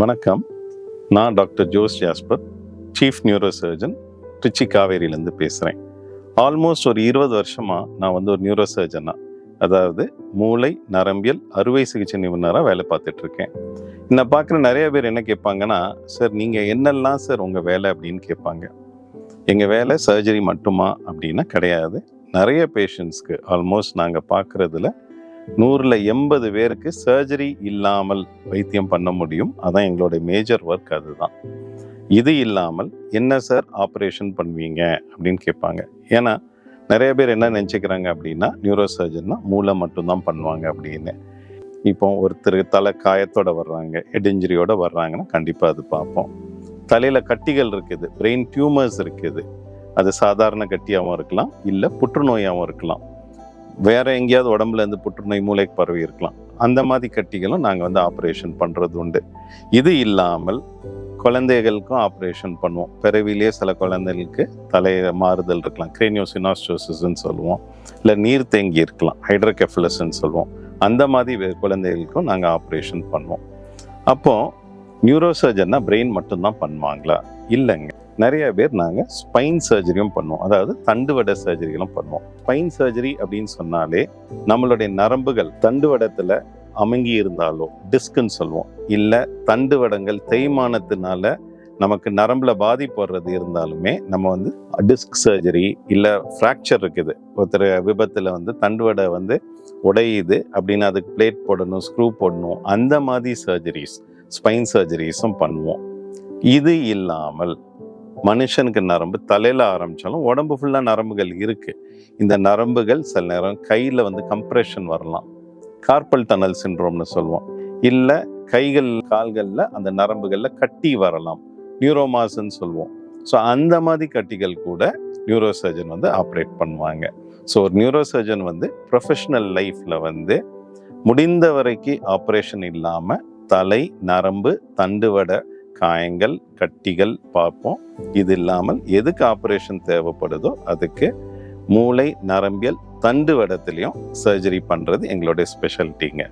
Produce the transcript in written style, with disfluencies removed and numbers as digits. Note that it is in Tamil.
வணக்கம். நான் doctor Jose Jasper, chief neuro surgeon, Trichy காவேரியிலேருந்து பேசுகிறேன். ஆல்மோஸ்ட் ஒரு 20 வருஷமாக நான் ஒரு நியூரோ சர்ஜனாக, அதாவது மூளை நரம்பியல் அறுவை சிகிச்சை நிபுணராக வேலை பார்த்துட்ருக்கேன். என்னை பார்க்குற நிறைய பேர் என்ன கேட்பாங்கன்னா, சார் நீங்கள் என்னெல்லாம் சார் உங்கள் வேலை அப்படின்னு கேட்பாங்க. எங்கள் வேலை சர்ஜரி மட்டுமா அப்படின்னா கிடையாது. நிறைய பேஷண்ட்ஸ்க்கு ஆல்மோஸ்ட் நாங்கள் பார்க்குறதுல 100ல் 80 பேருக்கு சர்ஜரி இல்லாமல் வைத்தியம் பண்ண முடியும். அதான் எங்களுடைய மேஜர் ஒர்க். அதுதான். இது இல்லாமல் என்ன சார் ஆப்ரேஷன் பண்ணுவீங்க அப்படின்னு கேட்பாங்க. ஏன்னா நிறைய பேர் என்ன நினச்சிக்கிறாங்க அப்படின்னா, நியூரோ சர்ஜன்னா மூளை மட்டும்தான் பண்ணுவாங்க அப்படின்னு. இப்போ ஒருத்தர் தலை காயத்தோட வர்றாங்க, ஹெட் இன்ஜுரியோட வர்றாங்கன்னா கண்டிப்பாக அது பார்ப்போம். தலையில் கட்டிகள் இருக்குது, பிரெயின் டியூமர்ஸ் இருக்குது. அது சாதாரண கட்டியாகவும் இருக்கலாம், இல்லை புற்றுநோயாகவும் இருக்கலாம். வேற எங்கேயாவது உடம்புல இருந்து புற்றுநோய் மூளைக்கு பரவி இருக்கலாம். அந்த மாதிரி கட்டிகளும் நாங்கள் ஆப்ரேஷன் பண்ணுறது உண்டு. இது இல்லாமல் குழந்தைகளுக்கும் ஆப்ரேஷன் பண்ணுவோம். பிறவிலேயே சில குழந்தைகளுக்கு தலையை மாறுதல் இருக்கலாம், கிரேனியோசினாஸ்டோசிஸ்ன்னு சொல்லுவோம், இல்லை நீர் தேங்கி இருக்கலாம், ஹைட்ரோகெஃபலஸ்ன்னு சொல்லுவோம். அந்த மாதிரி குழந்தைகளுக்கும் நாங்கள் ஆப்ரேஷன் பண்ணுவோம். அப்போது நியூரோ சர்ஜன்னா பிரெயின் மட்டும்தான் பண்ணுவாங்களா? இல்லைங்க. நிறைய பேர் நாங்கள் ஸ்பைன் சர்ஜரியும் பண்ணுவோம், அதாவது தண்டுவட சர்ஜரிகளும் பண்ணுவோம். ஸ்பைன் சர்ஜரி அப்படின்னு சொன்னாலே நம்மளுடைய நரம்புகள் தண்டுவடத்தில் அமுங்கி இருந்தாலோ, டிஸ்க்குன்னு சொல்லுவோம், இல்லை தண்டுவடங்கள் தேய்மானத்தினால நமக்கு நரம்புல பாதிப்பு வர்றது இருந்தாலுமே நம்ம டிஸ்க் சர்ஜரி, இல்லை ஃப்ராக்சர் இருக்குது, ஒருத்தர் விபத்தில் தண்டுவடை உடையுது அப்படின்னா அதுக்கு பிளேட் போடணும், ஸ்க்ரூ போடணும், அந்த மாதிரி சர்ஜரிஸ், ஸ்பைன் சர்ஜரிஸும் பண்ணுவோம். இது இல்லாமல் மனுஷனுக்கு நரம்பு தலையில் ஆரம்பித்தாலும் உடம்பு ஃபுல்லாக நரம்புகள் இருக்குது. இந்த நரம்புகள் சில நேரம் கையில் கம்ப்ரெஷன் வரலாம், கார்பல் டனல் சிண்ட்ரோம்னு சொல்லுவோம். இல்லை கைகள் கால்களில் அந்த நரம்புகளில் கட்டி வரலாம், நியூரோமாஸ்ன்னு சொல்லுவோம். ஸோ அந்த மாதிரி கட்டிகள் கூட நியூரோ சர்ஜன் ஆப்ரேட் பண்ணுவாங்க. ஸோ ஒரு நியூரோ சர்ஜன் ப்ரொஃபஷ்னல் லைஃப்பில் முடிந்த வரைக்கும் ஆப்ரேஷன் இல்லாமல் தலை, நரம்பு, தண்டுவட காயங்கள், கட்டிகள் பார்ப்போம். இது இல்லாமல் எதுக்கு ஆப்ரேஷன் தேவைப்படுதோ அதுக்கு மூளை நரம்பியல் தண்டுவடத்துலையும் சர்ஜரி பண்ணுறது எங்களுடைய ஸ்பெஷாலிட்டிங்க.